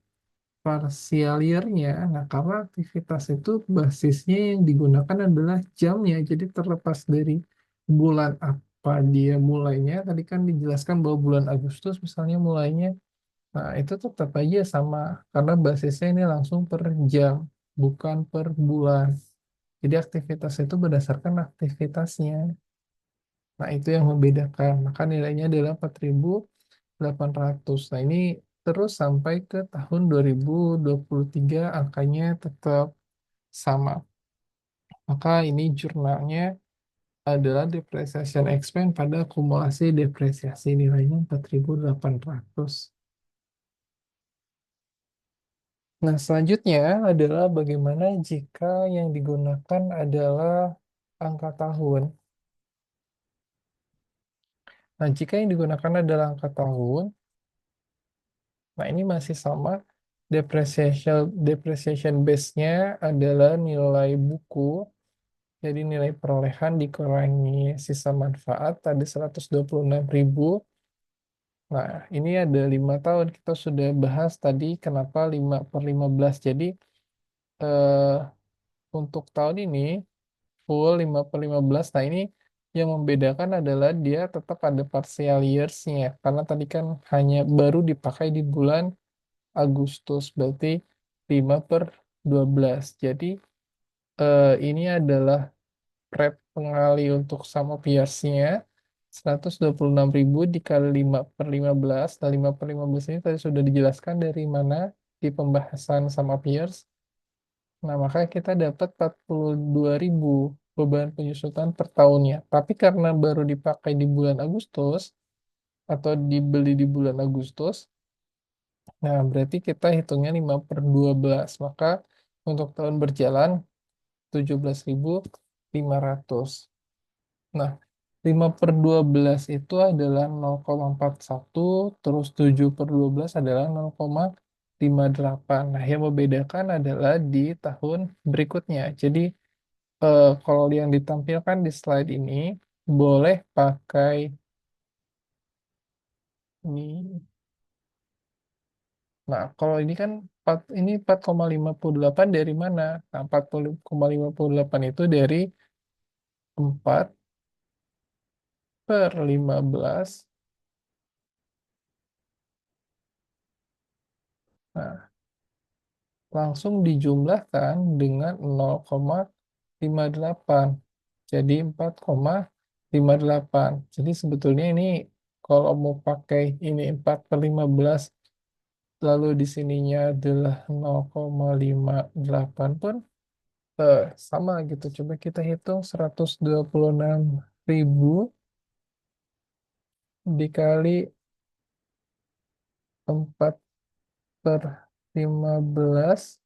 partial year-nya? Nah, karena aktivitas itu basisnya yang digunakan adalah jamnya. Jadi terlepas dari bulan apa dia mulainya, tadi kan dijelaskan bahwa bulan Agustus misalnya mulainya, nah itu tetap aja sama, karena basisnya ini langsung per jam, bukan per bulan. Jadi aktivitas itu berdasarkan aktivitasnya. Nah, itu yang membedakan. Maka nilainya adalah 4.800. Nah, ini terus sampai ke tahun 2023 angkanya tetap sama. Maka ini jurnalnya adalah depreciation expense pada akumulasi depresiasi, nilainya 4.800. Nah, selanjutnya adalah bagaimana jika yang digunakan adalah angka tahun. Nah, jika yang digunakan adalah angka tahun, nah ini masih sama. Depreciation base-nya adalah nilai buku. Jadi nilai perolehan dikurangi sisa manfaat tadi 126.000. Nah, ini ada 5 tahun. Kita sudah bahas tadi kenapa 5/15. Jadi eh, untuk tahun ini full 5/15. Nah, ini yang membedakan adalah dia tetap ada partial years-nya. Karena tadi kan hanya baru dipakai di bulan Agustus. Berarti 5/12. Jadi ini adalah rate pengali untuk sum of years-nya. 126.000 dikali 5 per 15. Nah, 5 per 15 ini tadi sudah dijelaskan dari mana di pembahasan sama peers. Nah, maka kita dapat 42.000 beban penyusutan per tahunnya. Tapi karena baru dipakai di bulan Agustus atau dibeli di bulan Agustus, nah berarti kita hitungnya 5 per 12. Maka untuk tahun berjalan 17.500. Nah, 5 per 12 itu adalah 0,41, terus 7 per 12 adalah 0,58. Nah, yang membedakan adalah di tahun berikutnya. Jadi, kalau yang ditampilkan di slide ini, boleh pakai ini. Nah, kalau ini kan 4,58 dari mana? Nah, 4,58 itu dari 4 per 15. Nah, langsung dijumlahkan dengan 0,58. Jadi 4,58. Jadi sebetulnya ini kalau mau pakai ini 4 per 15 lalu di sininya adalah 0,58 pun sama gitu. Coba kita hitung 126.000 dikali 4 per 15,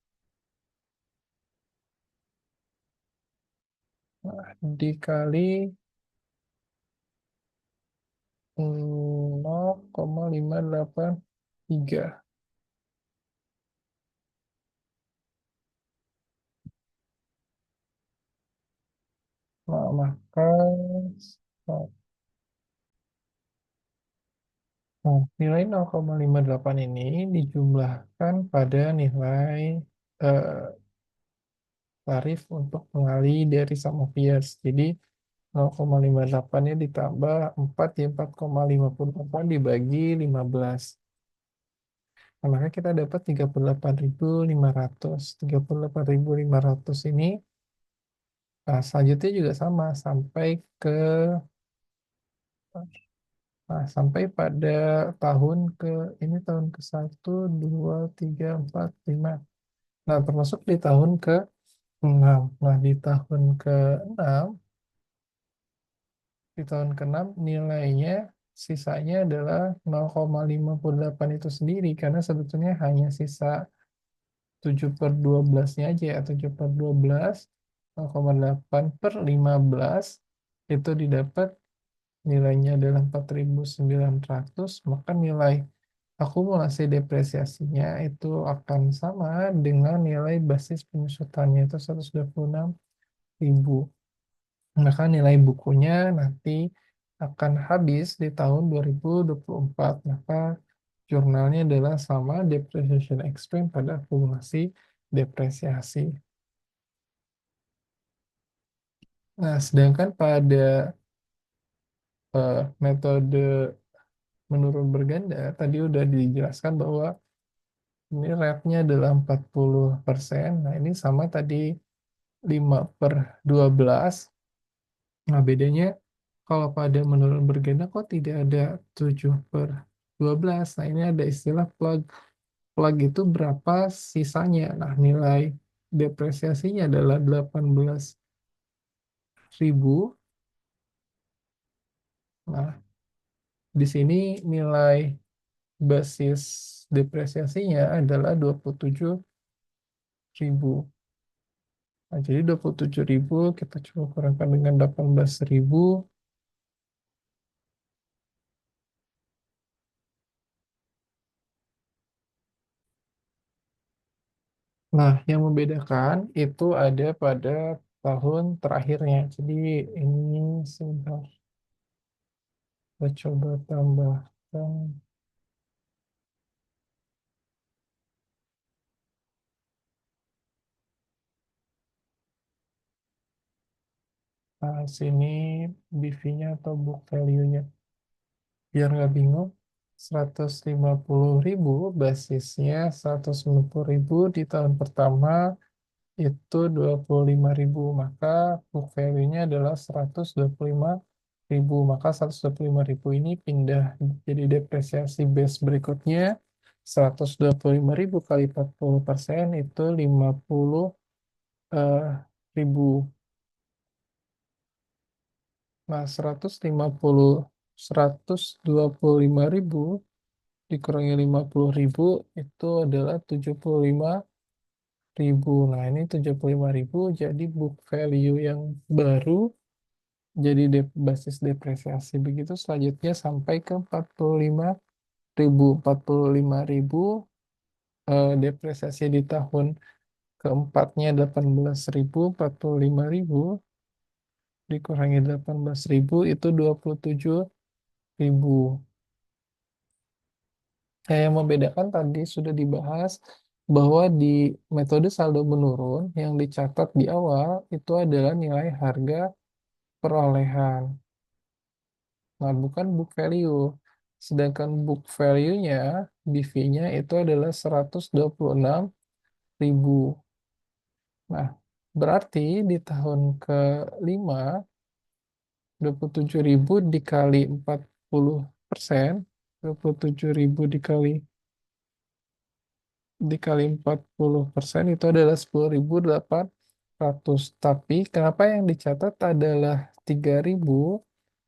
dikali 0,583. Nah, maka nilai 0,58 ini dijumlahkan pada nilai eh, tarif untuk pengali dari sum of years. Jadi 0,58-nya ditambah 4 ya 4,58 dibagi 15. Nah, maka kita dapat 38.500. 38.500 ini selanjutnya juga sama ke sampai pada tahun ke ini tahun ke 1, 2, 3, 4, 5. Nah, termasuk di tahun ke-6. Nah, di tahun ke-6 nilainya sisanya adalah 0,58 itu sendiri karena sebetulnya hanya sisa 7 per 12-nya aja ya. 7 per 12, 0,8 per 15 itu didapat nilainya adalah 4.900, maka nilai akumulasi depresiasinya itu akan sama dengan nilai basis penyusutannya itu 126.000. Maka nilai bukunya nanti akan habis di tahun 2024. Maka jurnalnya adalah sama depreciation expense pada akumulasi depresiasi. Nah, sedangkan pada metode menurun berganda, tadi udah dijelaskan bahwa ini rate-nya adalah 40%. Nah, ini sama tadi 5 per 12. Nah, bedanya kalau pada menurun berganda kok tidak ada 7 per 12. Nah, ini ada istilah plug. Plug itu berapa sisanya. Nah, nilai depresiasinya adalah 18.000. Nah, di sini nilai basis depresiasinya adalah 27.000. Nah, jadi 27.000 kita coba kurangkan dengan 18.000. Nah, yang membedakan itu ada pada tahun terakhirnya. Jadi ini sebentar, kita coba tambahkan. Nah, sini BV-nya atau book value-nya. Biar nggak bingung, 150.000 basisnya 150.000 di tahun pertama itu 25.000. Maka book value-nya adalah 125.000. maka 125.000 ini pindah jadi depresiasi base berikutnya. 125.000 kali 40% itu 50 eh, ribu. Nah, 125.000 dikurangi 50.000 itu adalah 75.000. Nah, ini 75.000 jadi book value yang baru, jadi basis depresiasi. Begitu selanjutnya sampai ke 45.000. 45.000 depresiasi di tahun keempatnya 18.000. 45.000 dikurangi 18.000 itu 27.000. Yang membedakan tadi sudah dibahas bahwa di metode saldo menurun yang dicatat di awal itu adalah nilai harga perolehan. Nah, bukan book value. Sedangkan book value-nya, BV-nya itu adalah 126.000. Nah, berarti di tahun kelima, 27.000 dikali 40%, 27.000 dikali 40% itu adalah 10.800. Tapi kenapa yang dicatat adalah 3.000?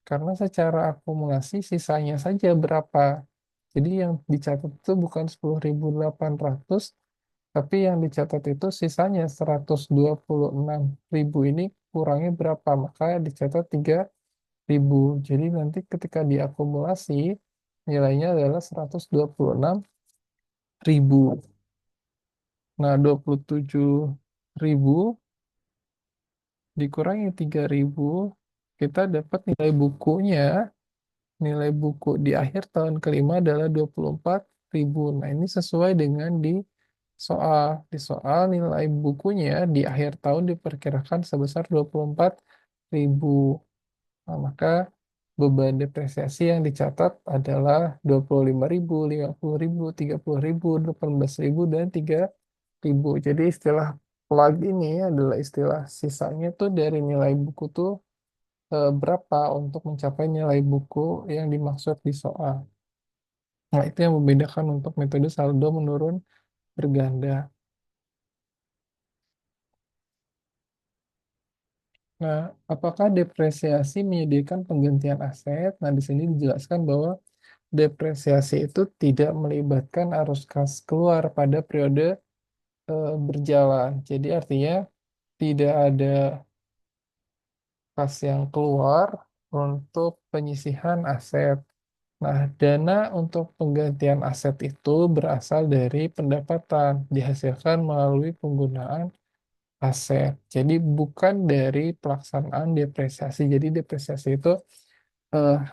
Karena secara akumulasi sisanya saja berapa. Jadi yang dicatat itu bukan 10.800, tapi yang dicatat itu sisanya 126.000 ini kurangnya berapa. Maka dicatat 3.000. Jadi nanti ketika diakumulasi nilainya adalah 126.000. Nah, 27.000 dikurangi 3.000, kita dapat nilai bukunya. Nilai buku di akhir tahun kelima adalah 24.000. Nah, ini sesuai dengan di soal. Di soal nilai bukunya di akhir tahun diperkirakan sebesar 24.000. Nah, maka beban depresiasi yang dicatat adalah 25.000, 50.000, 30.000, 18.000, dan 3.000. Jadi istilah plug ini adalah istilah sisanya tuh dari nilai buku tuh berapa untuk mencapai nilai buku yang dimaksud di soal. Nah, itu yang membedakan untuk metode saldo menurun berganda. Nah, apakah depresiasi menyediakan penggantian aset? Nah, di sini dijelaskan bahwa depresiasi itu tidak melibatkan arus kas keluar pada periode berjalan. Jadi artinya tidak ada kas yang keluar untuk penyisihan aset. Nah, dana untuk penggantian aset itu berasal dari pendapatan dihasilkan melalui penggunaan aset. Jadi bukan dari pelaksanaan depresiasi. Jadi depresiasi itu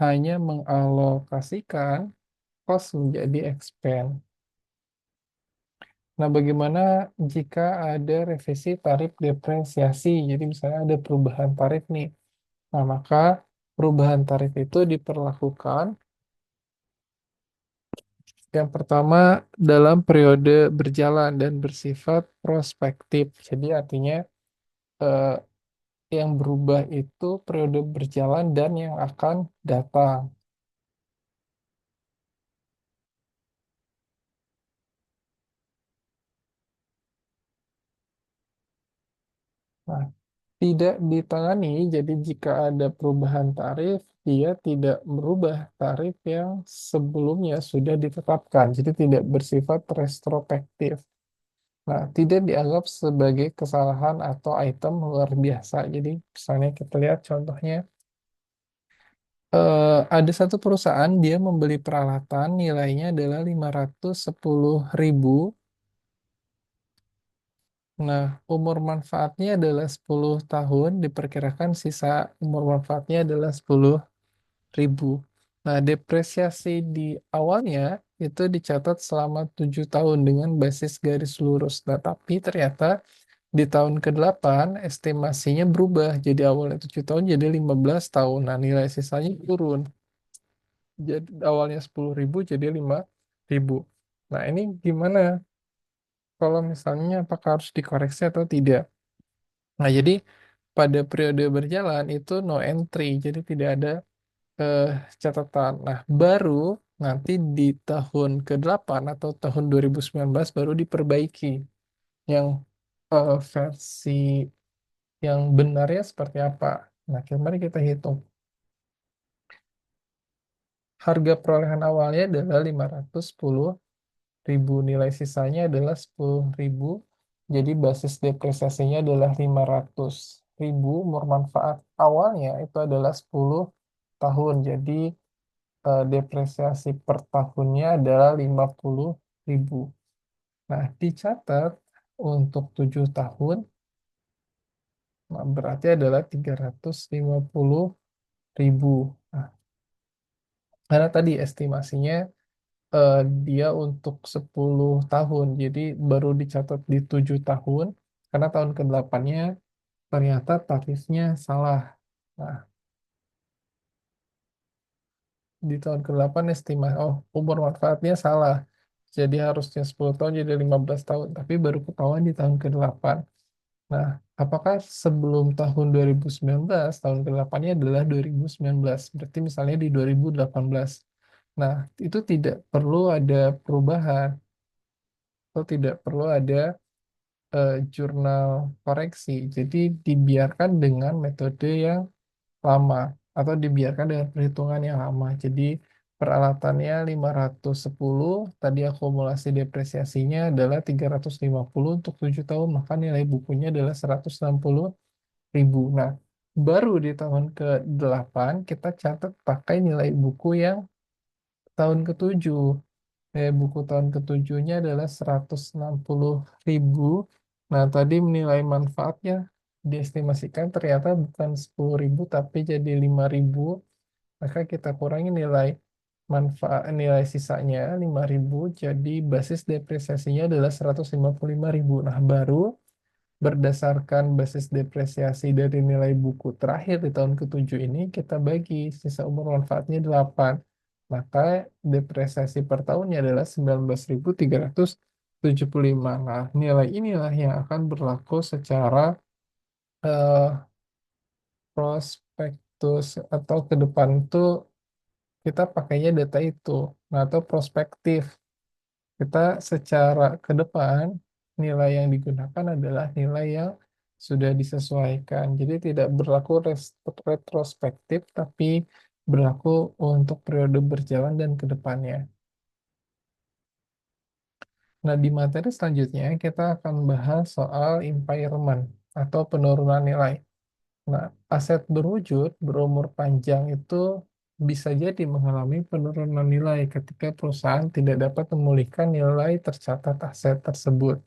hanya mengalokasikan cost menjadi expense. Nah, bagaimana jika ada revisi tarif depresiasi? Jadi misalnya ada perubahan tarif nih. Nah, maka perubahan tarif itu diperlakukan yang pertama dalam periode berjalan dan bersifat prospektif. Jadi artinya eh, yang berubah itu periode berjalan dan yang akan datang. Nah, tidak ditangani, jadi jika ada perubahan tarif, dia tidak merubah tarif yang sebelumnya sudah ditetapkan. Jadi tidak bersifat retrospektif. Nah, tidak dianggap sebagai kesalahan atau item luar biasa. Jadi, misalnya kita lihat contohnya, ada satu perusahaan dia membeli peralatan nilainya adalah 510.000. Nah, umur manfaatnya adalah 10 tahun, diperkirakan sisa umur manfaatnya adalah 10.000. Nah, depresiasi di awalnya itu dicatat selama 7 tahun dengan basis garis lurus. Nah, tapi ternyata di tahun ke-8 estimasinya berubah. Jadi awalnya 7 tahun jadi 15 tahun. Nah, nilai sisanya turun. Jadi awalnya 10.000 jadi 5.000. Nah, ini gimana kalau misalnya apakah harus dikoreksi atau tidak? Nah, jadi pada periode berjalan itu no entry, jadi tidak ada eh, catatan. Nah, baru nanti di tahun ke-8 atau tahun 2019 baru diperbaiki yang versi yang benarnya seperti apa. Nah, mari kita hitung. Harga perolehan awalnya adalah 510.000, nilai sisanya adalah 10.000. Jadi basis depresiasinya adalah 500.000. Umur manfaat awalnya itu adalah 10 tahun. Jadi depresiasi per tahunnya adalah 50.000. Nah, dicatat untuk 7 tahun, nah, berarti adalah 350.000. Nah, karena tadi estimasinya eh, dia untuk 10 tahun, jadi baru dicatat di 7 tahun, karena tahun ke-8-nya ternyata tarifnya salah. Nah, di tahun ke-8 estimasi, oh, umur manfaatnya salah. Jadi harusnya 10 tahun jadi 15 tahun, tapi baru ketahuan di tahun ke-8. Nah, apakah sebelum tahun 2019, tahun ke-8-nya adalah 2019, berarti misalnya di 2018. Nah, itu tidak perlu ada perubahan, atau tidak perlu ada jurnal koreksi. Jadi dibiarkan dengan metode yang lama atau dibiarkan dengan perhitungan yang lama. Jadi peralatannya 510, tadi akumulasi depresiasinya adalah 350 untuk 7 tahun, maka nilai bukunya adalah 160.000. Nah, baru di tahun ke-8 kita catat pakai nilai buku yang tahun ke-7. Buku tahun ke-7-nya adalah 160.000. Nah, tadi nilai manfaatnya diestimasikan ternyata bukan 10.000 tapi jadi 5.000. Maka kita kurangi nilai manfaat, nilai sisanya 5.000. Jadi basis depresiasinya adalah 155.000. Nah, baru berdasarkan basis depresiasi dari nilai buku terakhir di tahun ke-7 ini, kita bagi sisa umur manfaatnya 8. Maka depresiasi per tahunnya adalah 19.375. Nah, nilai inilah yang akan berlaku secara eh, prospektus atau ke depan itu kita pakainya data itu. Nah, atau prospektif. Kita secara ke depan nilai yang digunakan adalah nilai yang sudah disesuaikan. Jadi tidak berlaku retrospektif, tapi berlaku untuk periode berjalan dan ke depannya. Nah, di materi selanjutnya kita akan bahas soal impairment atau penurunan nilai. Nah, aset berwujud berumur panjang itu bisa jadi mengalami penurunan nilai ketika perusahaan tidak dapat memulihkan nilai tercatat aset tersebut.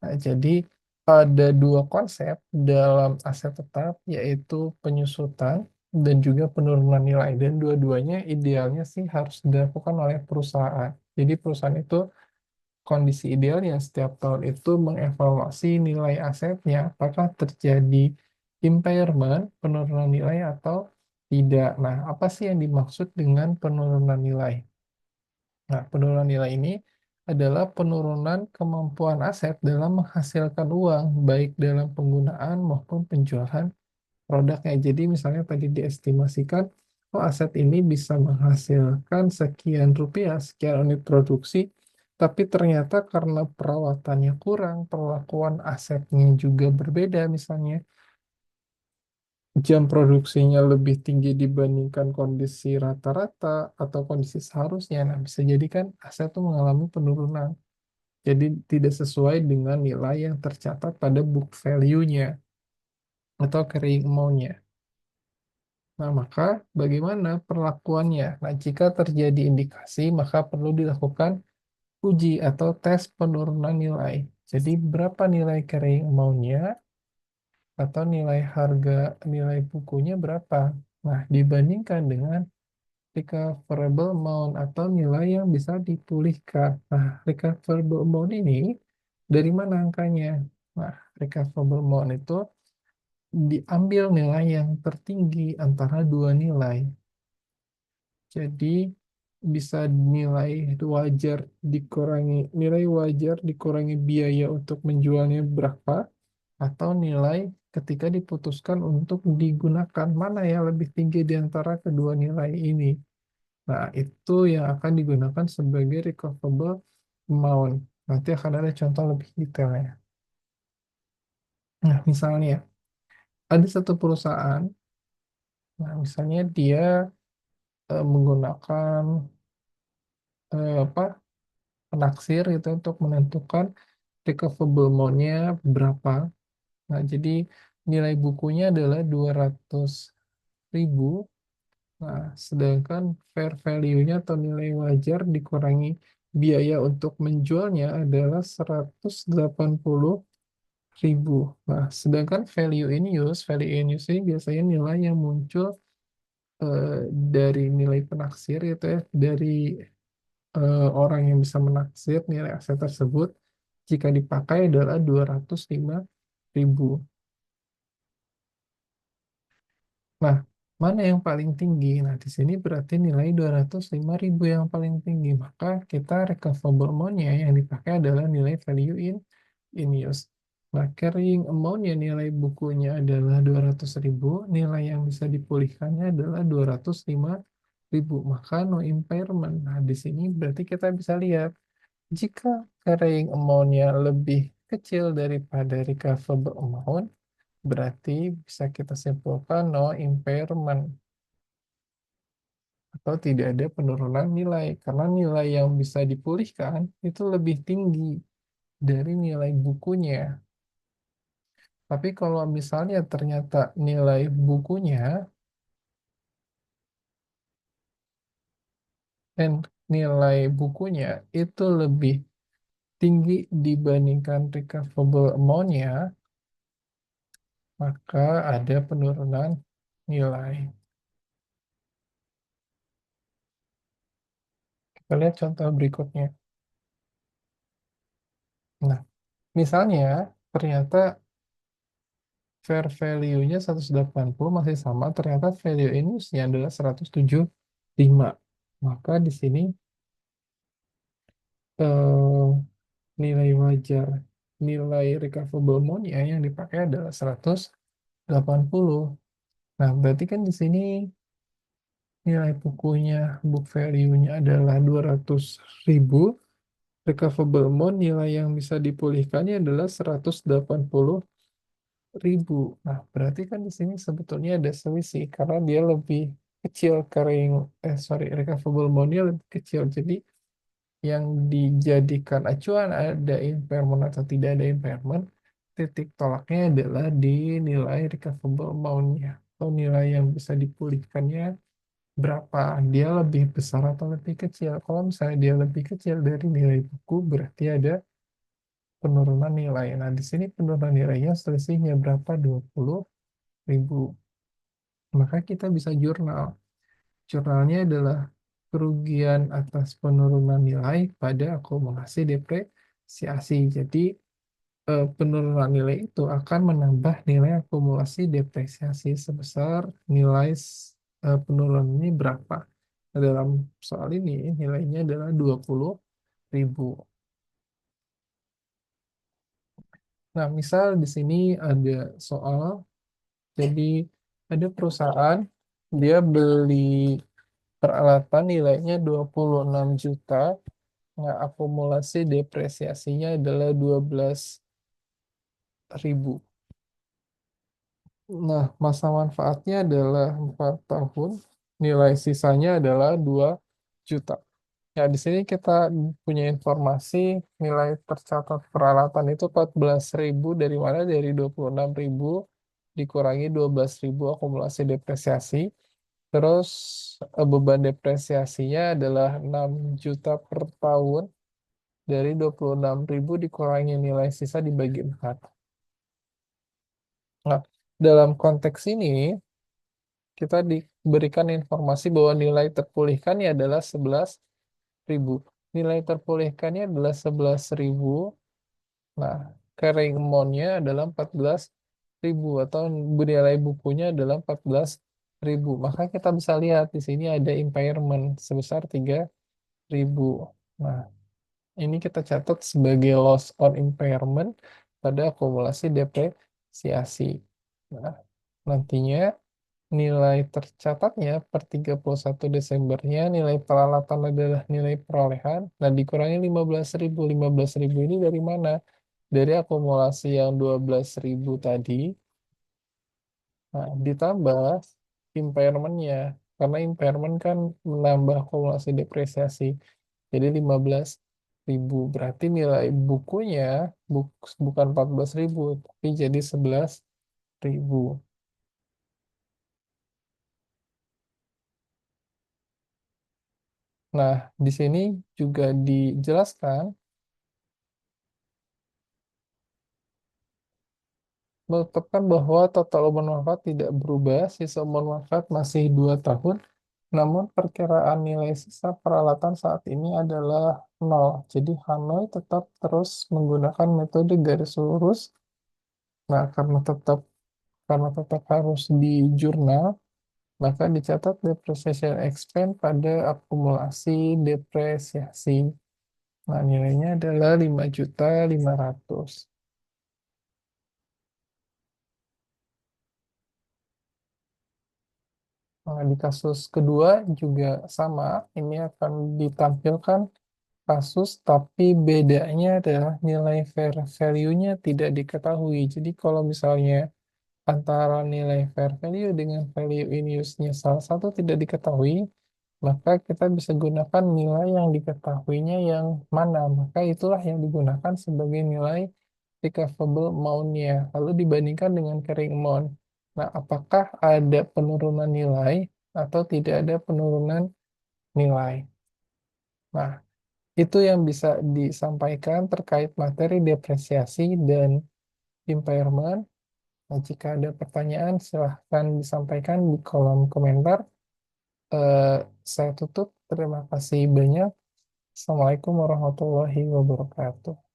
Nah, jadi ada dua konsep dalam aset tetap, yaitu penyusutan dan juga penurunan nilai. Dan dua-duanya idealnya sih harus dilakukan oleh perusahaan. Jadi perusahaan itu kondisi idealnya setiap tahun itu mengevaluasi nilai asetnya, apakah terjadi impairment, penurunan nilai atau tidak. Nah, apa sih yang dimaksud dengan penurunan nilai? Nah, penurunan nilai ini adalah penurunan kemampuan aset dalam menghasilkan uang, baik dalam penggunaan maupun penjualan produknya. Jadi misalnya tadi diestimasikan, oh aset ini bisa menghasilkan sekian rupiah, sekian unit produksi, tapi ternyata karena perawatannya kurang, perlakuan asetnya juga berbeda, misalnya jam produksinya lebih tinggi dibandingkan kondisi rata-rata atau kondisi seharusnya. Nah, bisa jadi kan aset itu mengalami penurunan. Jadi tidak sesuai dengan nilai yang tercatat pada book value-nya atau carrying amount-nya. Nah, maka bagaimana perlakuannya? Nah, jika terjadi indikasi, maka perlu dilakukan uji atau tes penurunan nilai. Jadi, berapa nilai carrying amount-nya atau nilai harga nilai bukunya berapa? Nah, dibandingkan dengan recoverable amount atau nilai yang bisa dipulihkan. Nah, recoverable amount ini dari mana angkanya? Nah, recoverable amount itu diambil nilai yang tertinggi antara dua nilai. Jadi bisa nilai wajar dikurangi biaya untuk menjualnya berapa atau nilai ketika diputuskan untuk digunakan mana yang lebih tinggi di antara kedua nilai ini. Nah, itu yang akan digunakan sebagai recoverable amount. Nanti akan ada contoh lebih detailnya. Nah, misalnya ada satu perusahaan, nah misalnya dia menggunakan apa penaksir itu untuk menentukan recoverable amount-nya berapa. Nah, jadi nilai bukunya adalah 200.000. Nah, sedangkan fair value-nya atau nilai wajar dikurangi biaya untuk menjualnya adalah 180.000. Nah, sedangkan value in use ini biasanya nilai yang muncul eh, dari nilai penaksir itu ya, dari orang yang bisa menaksir nilai aset tersebut jika dipakai adalah 205.000. Nah, mana yang paling tinggi? Nah, di sini berarti nilai 205.000 yang paling tinggi. Maka kita recoverable amount-nya yang dipakai adalah nilai in use. Nah, carrying amount-nya nilai bukunya adalah 200.000. Nilai yang bisa dipulihkannya adalah 205.000. Maka no impairment. Nah, di sini berarti kita bisa lihat jika carrying amount-nya lebih kecil daripada recoverable amount, berarti bisa kita simpulkan no impairment atau tidak ada penurunan nilai karena nilai yang bisa dipulihkan itu lebih tinggi dari nilai bukunya. Tapi kalau misalnya ternyata nilai bukunya dan nilai bukunya itu lebih tinggi dibandingkan recoverable amount-nya, maka ada penurunan nilai. Kita lihat contoh berikutnya. Nah, misalnya ternyata fair value-nya 180 masih sama, ternyata value in use-nya adalah 175. Maka di sini eh, nilai wajar, nilai recoverable amount-nya yang dipakai adalah 180. Nah, berarti kan di sini nilai bukunya, book value-nya adalah 200.000. Recoverable amount nilai yang bisa dipulihkannya adalah 180.000. Nah, berarti kan di sini sebetulnya ada selisih karena dia lebih kecil recoverable amount-nya lebih kecil. Jadi yang dijadikan acuan ada impairment atau tidak ada impairment, titik tolaknya adalah di nilai recoverable amount-nya atau nilai yang bisa dipulihkannya berapa. Dia lebih besar atau lebih kecil. Kalau misalnya dia lebih kecil dari nilai buku, berarti ada penurunan nilai. Nah, di sini penurunan nilainya selisihnya berapa? 20.000. Maka kita bisa jurnal. Jurnalnya adalah kerugian atas penurunan nilai pada akumulasi depresiasi. Jadi, penurunan nilai itu akan menambah nilai akumulasi depresiasi sebesar nilai penurunan ini berapa. Nah, dalam soal ini nilainya adalah 20.000. Nah, misal di sini ada soal, jadi ada perusahaan, dia beli peralatan nilainya 26 juta. Nah, akumulasi depresiasinya adalah 12.000. Nah, masa manfaatnya adalah 4 tahun. Nilai sisanya adalah 2 juta. Ya, di sini kita punya informasi nilai tercatat peralatan itu 14.000 dari mana? Dari 26.000 dikurangi 12.000 akumulasi depresiasi. Terus beban depresiasinya adalah 6 juta per tahun dari 26.000 dikurangi nilai sisa dibagi 4. Nah, dalam konteks ini kita diberikan informasi bahwa nilai terpulihkannya adalah 11.000. Nilai terpulihkannya adalah 11.000. Nah, carrying amount-nya adalah 14.000 atau nilai bukunya adalah 14.000. Maka kita bisa lihat di sini ada impairment sebesar 3.000. Nah, ini kita catat sebagai loss on impairment pada akumulasi depresiasi. Nah, nantinya nilai tercatatnya per 31 Desembernya nilai peralatan adalah nilai perolehan. Nah, dikurangi 15.000. 15.000 ini dari mana? Dari akumulasi yang 12.000 tadi. Nah, ditambah impairment-nya. Karena impairment kan menambah akumulasi depresiasi. Jadi 15.000. Berarti nilai bukunya bukan 14.000, tapi jadi 11.000. Nah, di sini juga dijelaskan, menetapkan bahwa total umur wafat tidak berubah, sisa umur wafat masih 2 tahun, namun perkiraan nilai sisa peralatan saat ini adalah nol. Jadi Hanoi tetap terus menggunakan metode garis lurus. Nah, karena tetap harus di jurnal, maka dicatat depreciation expense pada akumulasi depresiasi. Nah, nilainya adalah 5.500.000. Nah, di kasus kedua juga sama, ini akan ditampilkan kasus, tapi bedanya adalah nilai fair value-nya tidak diketahui. Jadi kalau misalnya antara nilai fair value dengan value in use-nya salah satu tidak diketahui, maka kita bisa gunakan nilai yang diketahuinya yang mana. Maka itulah yang digunakan sebagai nilai recoverable amount-nya. Lalu dibandingkan dengan carrying amount. Nah, apakah ada penurunan nilai atau tidak ada penurunan nilai? Nah, itu yang bisa disampaikan terkait materi depresiasi dan impairment. Nah, jika ada pertanyaan, silahkan disampaikan di kolom komentar. Eh, saya tutup. Terima kasih banyak. Assalamualaikum warahmatullahi wabarakatuh.